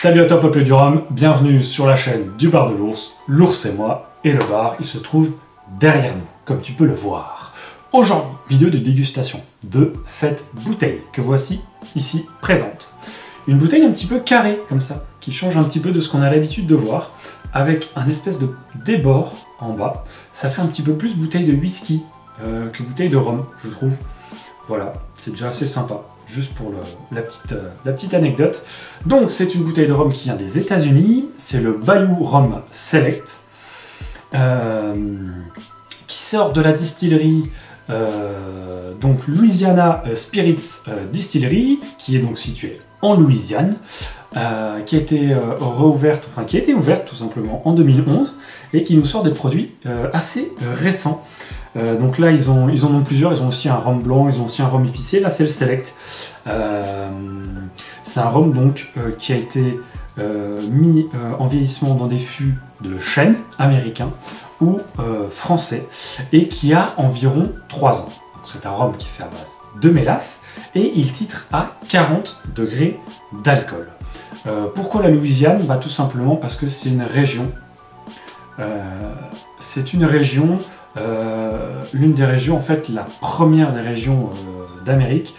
Salut à toi peuple du rhum, bienvenue sur la chaîne du bar de l'ours. L'ours et moi, et le bar, il se trouve derrière nous, comme tu peux le voir. Aujourd'hui, vidéo de dégustation de cette bouteille que voici ici présente. Une bouteille un petit peu carrée comme ça, qui change un petit peu de ce qu'on a l'habitude de voir, avec un espèce de débord en bas. Ça fait un petit peu plus bouteille de whisky que bouteille de rhum, je trouve. Voilà, c'est déjà assez sympa. Juste pour la petite anecdote. Donc c'est une bouteille de rhum qui vient des États-Unis, c'est le Bayou Rhum Select, qui sort de la distillerie donc Louisiana Spirits Distillery, qui est donc située en Louisiane, qui a été réouverte, enfin qui a été ouverte tout simplement en 2011 et qui nous sort des produits assez récents. Donc là, ils en ont plusieurs, ils ont aussi un rhum blanc, ils ont aussi un rhum épicé, là c'est le Select. C'est un rhum donc qui a été mis en vieillissement dans des fûts de chêne américain ou français et qui a environ 3 ans. C'est un rhum qui est fait à base de mélasse et il titre à 40 degrés d'alcool. Pourquoi la Louisiane? Tout simplement parce que c'est une région. L'une des régions, en fait la première des régions d'Amérique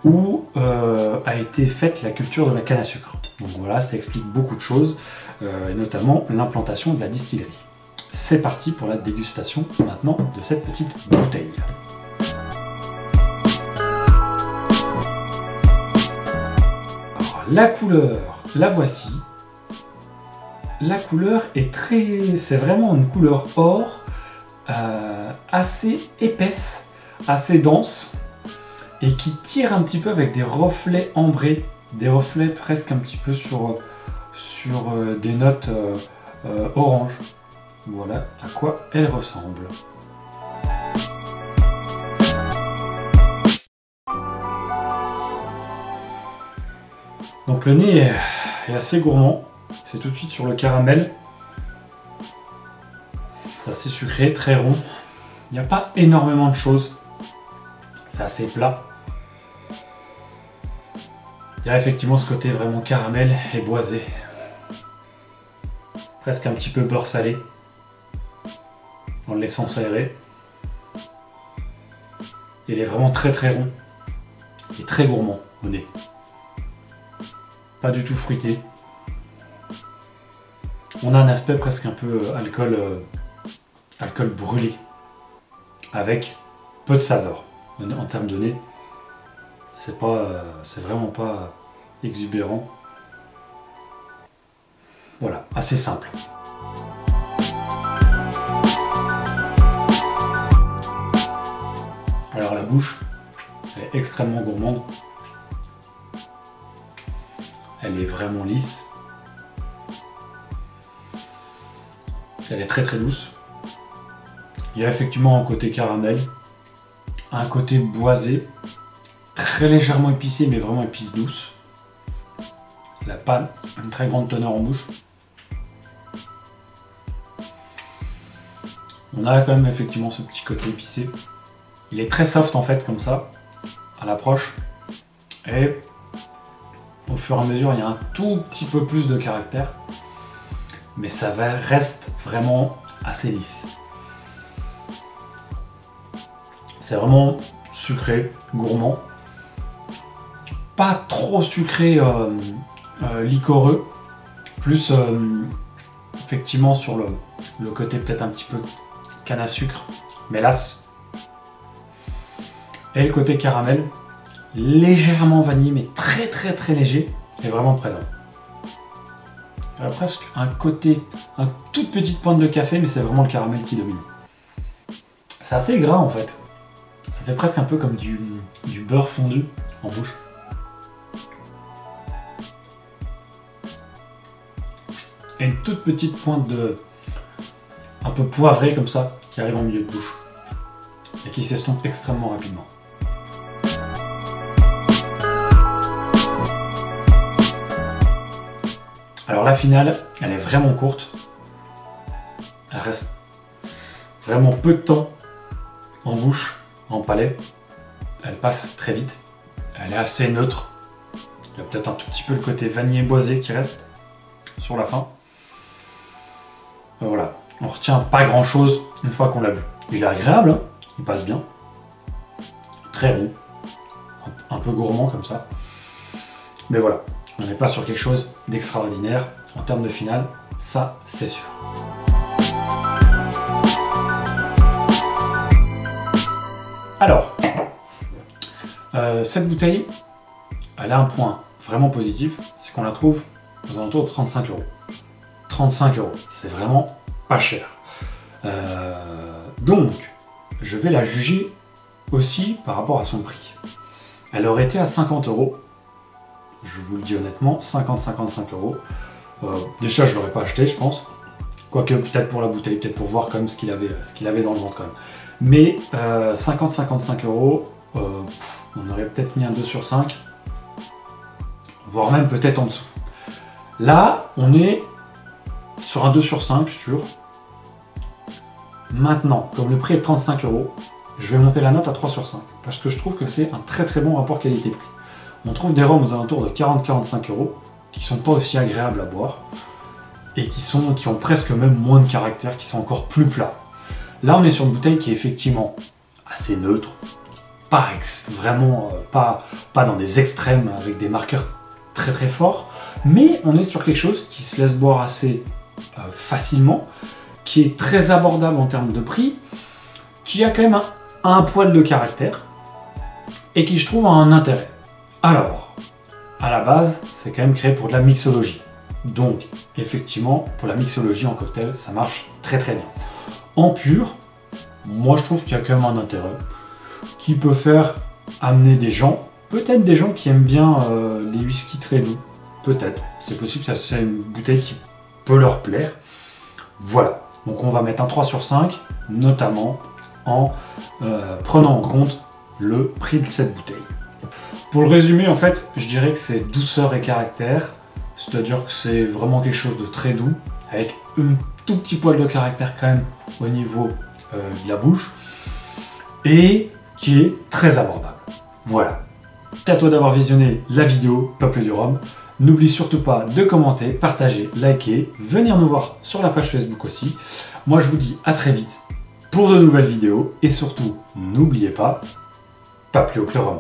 où a été faite la culture de la canne à sucre. Donc voilà, ça explique beaucoup de choses, et notamment l'implantation de la distillerie. C'est parti pour la dégustation maintenant de cette petite bouteille. Alors, la couleur, la voici. La couleur est c'est vraiment une couleur or, assez épaisse, assez dense, et qui tire un petit peu avec des reflets ambrés, des reflets presque un petit peu sur des notes orange. Voilà à quoi elle ressemble. Donc le nez est assez gourmand, c'est tout de suite sur le caramel. C'est assez sucré, très rond. Il n'y a pas énormément de choses. C'est assez plat. Il y a effectivement ce côté vraiment caramel et boisé. Presque un petit peu beurre salé. En le laissant s'aérer. Il est vraiment très très rond. Et très gourmand au nez. Pas du tout fruité. On a un aspect presque un peu alcool brûlé, avec peu de saveur. En termes de nez, c'est vraiment pas exubérant. Voilà, assez simple. Alors la bouche, elle est extrêmement gourmande. Elle est vraiment lisse. Elle est très très douce. Il y a effectivement un côté caramel, un côté boisé, très légèrement épicé, mais vraiment épice douce. Elle n'a pas une très grande teneur en bouche. On a quand même effectivement ce petit côté épicé. Il est très soft en fait, comme ça, à l'approche. Et au fur et à mesure, il y a un tout petit peu plus de caractère. Mais ça reste vraiment assez lisse. C'est vraiment sucré, gourmand. Pas trop sucré, liquoreux. Plus effectivement sur le côté peut-être un petit peu canne à sucre, mélasse. Et le côté caramel, légèrement vanille, mais très très très léger et vraiment présent. Il y a presque un toute petite pointe de café, mais c'est vraiment le caramel qui domine. C'est assez gras en fait. Ça fait presque un peu comme du beurre fondu en bouche. Et une toute petite pointe un peu poivrée comme ça, qui arrive en milieu de bouche. Et qui s'estompe extrêmement rapidement. Alors la finale, elle est vraiment courte. Elle reste vraiment peu de temps en bouche, en palais. Elle passe très vite. Elle est assez neutre. Il y a peut-être un tout petit peu le côté vanillé boisé qui reste. sur la fin. Voilà, on retient pas grand chose une fois qu'on l'a bu. Il est agréable, hein, il passe bien. Très rond, un peu gourmand comme ça. Mais voilà, on n'est pas sur quelque chose d'extraordinaire en termes de finale, ça c'est sûr. Alors, cette bouteille, elle a un point vraiment positif, c'est qu'on la trouve aux alentours de 35 €. 35 €, c'est vraiment pas cher. Donc, je vais la juger aussi par rapport à son prix. Elle aurait été à 50 €, je vous le dis honnêtement, 50-55 €. Déjà, je ne l'aurais pas acheté, je pense. Quoique, peut-être pour la bouteille, peut-être pour voir quand même ce qu'il avait dans le ventre quand même. Mais 50-55 €, on aurait peut-être mis un 2 sur 5, voire même peut-être en dessous. Là, on est sur un 2 sur 5 sûr. Maintenant, comme le prix est de 35 €, je vais monter la note à 3 sur 5, parce que je trouve que c'est un très très bon rapport qualité-prix. On trouve des rhums aux alentours de 40-45 € qui sont pas aussi agréables à boire et qui ont presque même moins de caractère, qui sont encore plus plats. Là, on est sur une bouteille qui est effectivement assez neutre, vraiment pas dans des extrêmes avec des marqueurs très très forts, mais on est sur quelque chose qui se laisse boire assez facilement, qui est très abordable en termes de prix, qui a quand même un poil de caractère et qui, je trouve, a un intérêt. Alors, à la base, c'est quand même créé pour de la mixologie. Donc, effectivement, pour la mixologie en cocktail, ça marche très très bien. En pur, moi je trouve qu'il y a quand même un intérêt qui peut faire amener des gens, peut-être des gens qui aiment bien les whisky très doux, peut-être, c'est possible que c'est une bouteille qui peut leur plaire. Voilà, donc on va mettre un 3 sur 5, notamment en prenant en compte le prix de cette bouteille. Pour le résumer, en fait, je dirais que c'est douceur et caractère, c'est-à-dire que c'est vraiment quelque chose de très doux, avec un tout petit poil de caractère quand même au niveau de la bouche, et qui est très abordable. Voilà. Merci à toi d'avoir visionné la vidéo Peuple du Rhum. N'oublie surtout pas de commenter, partager, liker, venir nous voir sur la page Facebook aussi. Moi je vous dis à très vite pour de nouvelles vidéos, et surtout, n'oubliez pas, pas plus haut que le rhum.